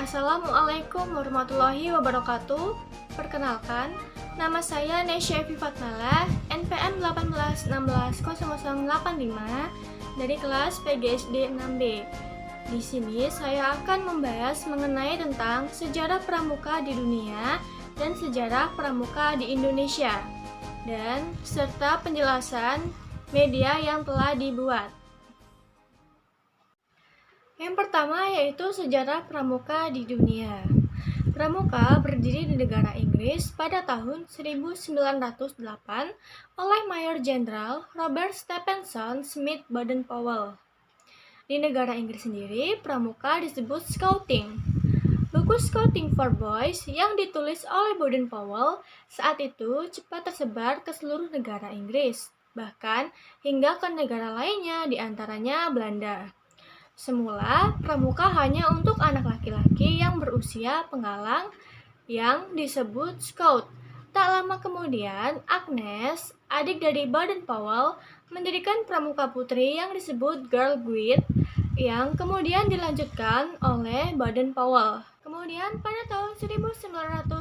Assalamualaikum warahmatullahi wabarakatuh. Perkenalkan, nama saya Nesya Evi Fatmala, NPM 18160085 dari kelas PGSD 6B. Di sini saya akan membahas mengenai tentang sejarah pramuka di dunia dan sejarah pramuka di Indonesia, dan serta penjelasan media yang telah dibuat. Yang pertama yaitu sejarah pramuka di dunia. Pramuka berdiri di negara Inggris pada tahun 1908 oleh Mayor Jenderal Robert Stephenson Smith Baden-Powell. Di negara Inggris sendiri, pramuka disebut scouting. Buku Scouting for Boys yang ditulis oleh Baden-Powell saat itu cepat tersebar ke seluruh negara Inggris, bahkan hingga ke negara lainnya, diantaranya Belanda. Semula, pramuka hanya untuk anak laki-laki yang berusia penggalang yang disebut scout. Tak lama kemudian, Agnes, adik dari Baden-Powell, mendirikan pramuka putri yang disebut Girl Guild, yang kemudian dilanjutkan oleh Baden-Powell. Kemudian pada tahun 1916,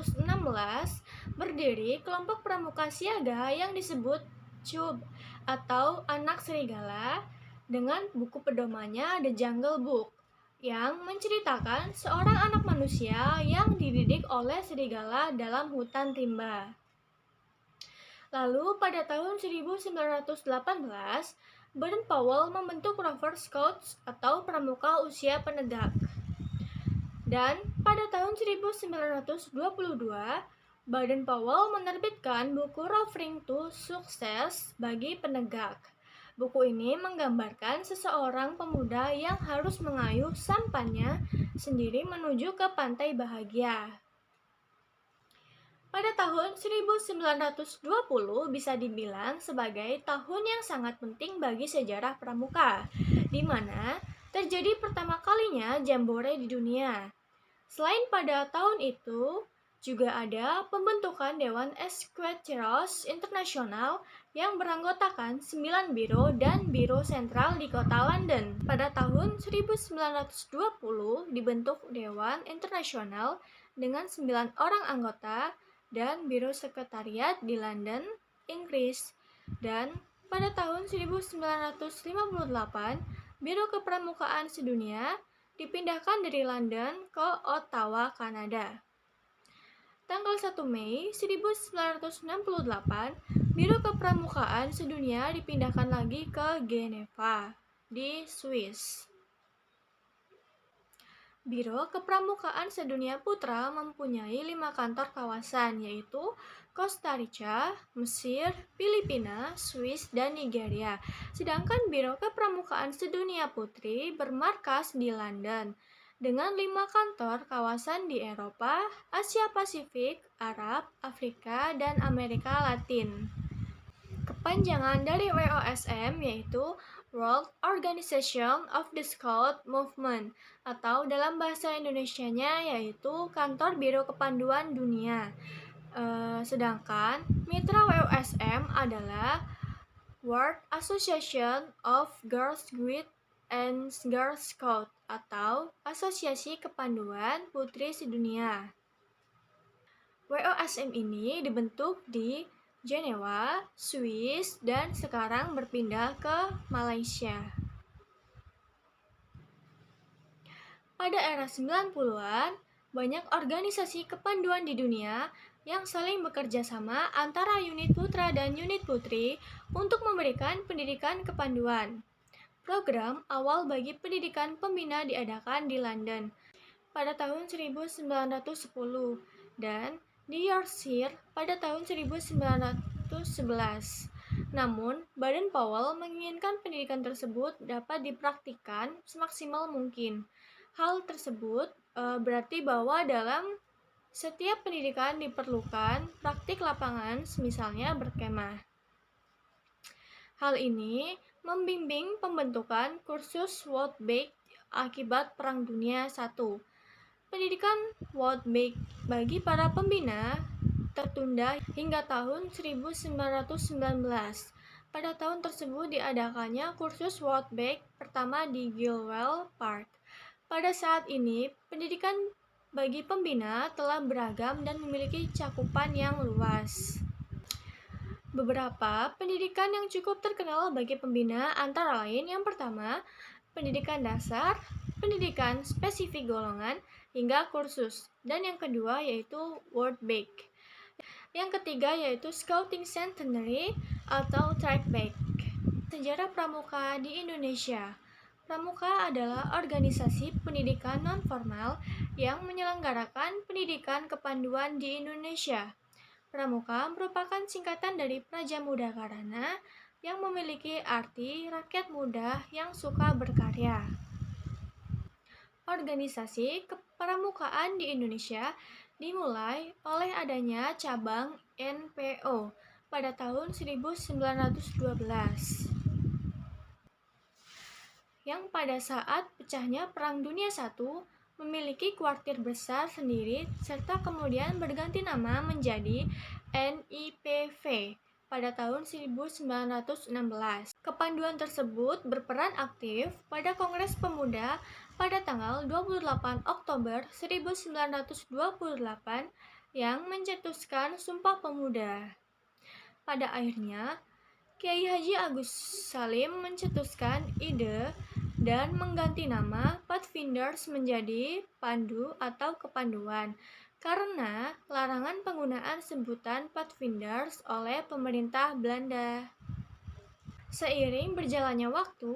berdiri kelompok pramuka siaga yang disebut Cub atau Anak Serigala, dengan buku pedomannya The Jungle Book, yang menceritakan seorang anak manusia yang dididik oleh serigala dalam hutan rimba. Lalu pada tahun 1918, Baden-Powell membentuk Rover Scouts atau pramuka usia penegak. Dan pada tahun 1922, Baden-Powell menerbitkan buku Roving to Success bagi penegak. Buku ini menggambarkan seseorang pemuda yang harus mengayuh sampannya sendiri menuju ke pantai bahagia. Pada tahun 1920 bisa dibilang sebagai tahun yang sangat penting bagi sejarah pramuka, di mana terjadi pertama kalinya jambore di dunia. Selain pada tahun itu, juga ada pembentukan Dewan Esquadrilles Internasional yang beranggotakan 9 biro dan biro sentral di kota London. Pada tahun 1920 dibentuk Dewan Internasional dengan 9 orang anggota dan biro sekretariat di London, Inggris. Dan pada tahun 1958, Biro Kepramukaan Sedunia dipindahkan dari London ke Ottawa, Kanada. Tanggal 1 Mei 1968, Biro Kepramukaan Sedunia dipindahkan lagi ke Geneva, di Swiss. Biro Kepramukaan Sedunia Putra mempunyai 5 kantor kawasan, yaitu Costa Rica, Mesir, Filipina, Swiss, dan Nigeria. Sedangkan Biro Kepramukaan Sedunia Putri bermarkas di London, dengan 5 kantor kawasan di Eropa, Asia Pasifik, Arab, Afrika, dan Amerika Latin. Kepanjangan dari WOSM yaitu World Organization of the Scout Movement, atau dalam bahasa Indonesianya yaitu Kantor Biro Kepanduan Dunia. Sedangkan mitra WOSM adalah World Association of Girl Scouts and Girl Scout, atau Asosiasi Kepanduan Putri Sedunia. WOSM ini dibentuk di Jenewa, Swiss, dan sekarang berpindah ke Malaysia. Pada era 90-an, banyak organisasi kepanduan di dunia yang saling bekerja sama antara unit putra dan unit putri untuk memberikan pendidikan kepanduan. Program awal bagi pendidikan pembina diadakan di London pada tahun 1910 dan di Yorkshire pada tahun 1911. Namun, Baden-Powell menginginkan pendidikan tersebut dapat dipraktikkan semaksimal mungkin. Hal tersebut berarti bahwa dalam setiap pendidikan diperlukan praktik lapangan, misalnya berkemah. Hal ini membimbing pembentukan kursus Woodbeg akibat Perang Dunia I. Pendidikan Woodbeg bagi para pembina tertunda hingga tahun 1919. Pada tahun tersebut diadakannya kursus Woodbeg pertama di Gilwell Park. Pada saat ini, pendidikan bagi pembina telah beragam dan memiliki cakupan yang luas. Beberapa pendidikan yang cukup terkenal bagi pembina antara lain yang pertama, pendidikan dasar, pendidikan spesifik golongan, hingga kursus. Dan yang kedua yaitu World Bank. Yang ketiga yaitu Scouting Centenary atau Tribe Bank. Sejarah Pramuka di Indonesia. Pramuka adalah organisasi pendidikan non-formal yang menyelenggarakan pendidikan kepanduan di Indonesia. Pramuka merupakan singkatan dari Prajamuda Karana yang memiliki arti rakyat muda yang suka berkarya. Organisasi kepramukaan di Indonesia dimulai oleh adanya cabang NPO pada tahun 1912. Yang pada saat pecahnya Perang Dunia I memiliki kuartir besar sendiri serta kemudian berganti nama menjadi NIPV pada tahun 1916. Kepanduan tersebut berperan aktif pada Kongres Pemuda pada tanggal 28 Oktober 1928 yang mencetuskan Sumpah Pemuda. Pada akhirnya, Kiai Haji Agus Salim mencetuskan ide dan mengganti nama Pathfinders menjadi Pandu atau Kepanduan karena larangan penggunaan sebutan Pathfinders oleh pemerintah Belanda. Seiring berjalannya waktu,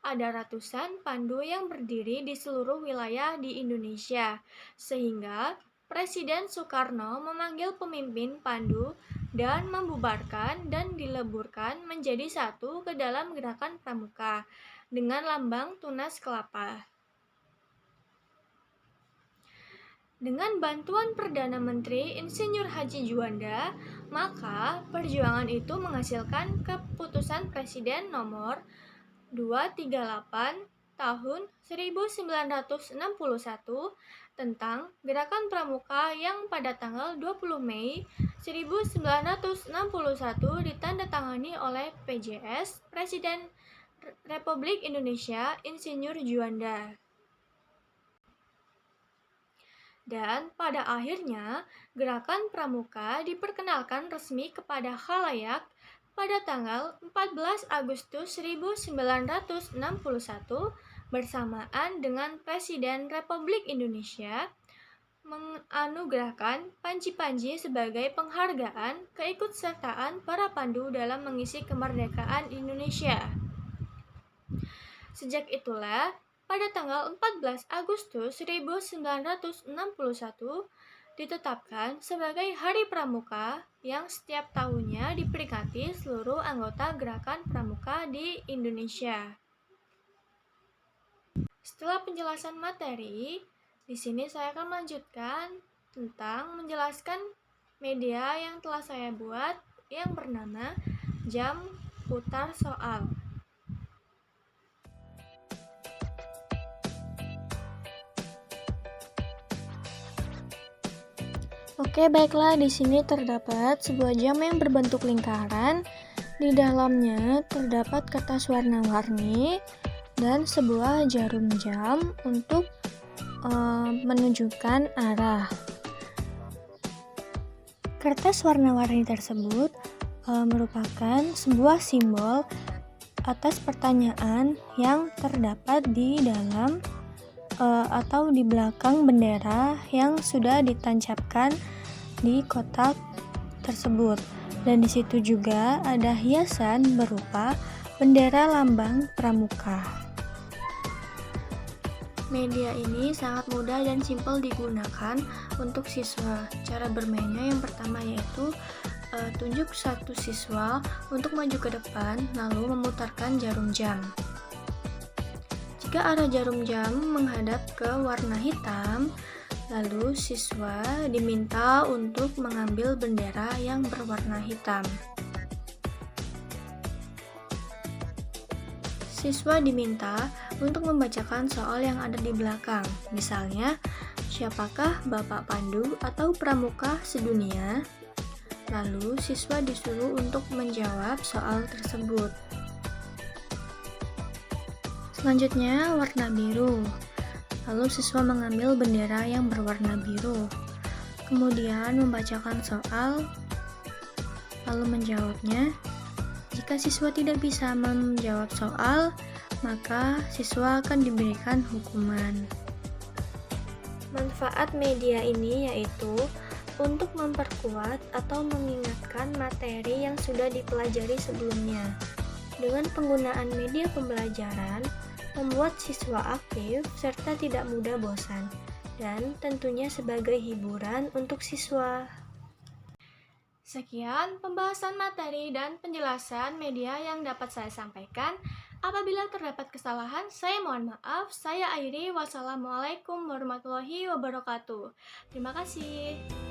ada ratusan pandu yang berdiri di seluruh wilayah di Indonesia, sehingga Presiden Soekarno memanggil pemimpin pandu dan membubarkan dan dileburkan menjadi satu ke dalam gerakan Pramuka dengan lambang tunas kelapa. Dengan bantuan Perdana Menteri Insinyur Haji Juanda, maka perjuangan itu menghasilkan keputusan Presiden nomor 238 tahun 1961 tentang Gerakan Pramuka yang pada tanggal 20 Mei 1961 ditandatangani oleh PJS Presiden Republik Indonesia Insinyur Juanda. Dan pada akhirnya, Gerakan Pramuka diperkenalkan resmi kepada khalayak pada tanggal 14 Agustus 1961 bersamaan dengan Presiden Republik Indonesia menganugerahkan Panji-Panji sebagai penghargaan keikutsertaan para pandu dalam mengisi kemerdekaan Indonesia. Sejak itulah, pada tanggal 14 Agustus 1961 ditetapkan sebagai Hari Pramuka yang setiap tahunnya diperingati seluruh anggota Gerakan Pramuka di Indonesia. Setelah penjelasan materi, di sini saya akan melanjutkan tentang menjelaskan media yang telah saya buat yang bernama Jam Putar Soal. Oke, baiklah, di sini terdapat sebuah jam yang berbentuk lingkaran. Di dalamnya terdapat kertas warna-warni dan sebuah jarum jam untuk menunjukkan arah. Kertas warna-warni tersebut merupakan sebuah simbol atas pertanyaan yang terdapat di dalam atau di belakang bendera yang sudah ditancapkan di kotak tersebut. Dan di situ juga ada hiasan berupa bendera lambang Pramuka. Media ini sangat mudah dan simpel digunakan untuk siswa. Cara bermainnya yang pertama yaitu tunjuk satu siswa untuk maju ke depan lalu memutarkan jarum jam. Jika arah jarum jam menghadap ke warna hitam, lalu siswa diminta untuk mengambil bendera yang berwarna hitam. Siswa diminta untuk membacakan soal yang ada di belakang. Misalnya, siapakah Bapak Pandu atau Pramuka sedunia? Lalu siswa disuruh untuk menjawab soal tersebut. Selanjutnya, warna biru. Lalu siswa mengambil bendera yang berwarna biru, kemudian membacakan soal, lalu menjawabnya. Jika siswa tidak bisa menjawab soal, maka siswa akan diberikan hukuman. Manfaat media ini yaitu untuk memperkuat atau mengingatkan materi yang sudah dipelajari sebelumnya. Dengan penggunaan media pembelajaran, membuat siswa aktif serta tidak mudah bosan, dan tentunya sebagai hiburan untuk siswa. Sekian pembahasan materi dan penjelasan media yang dapat saya sampaikan. Apabila terdapat kesalahan, saya mohon maaf. Saya Airi. Wassalamualaikum warahmatullahi wabarakatuh. Terima kasih.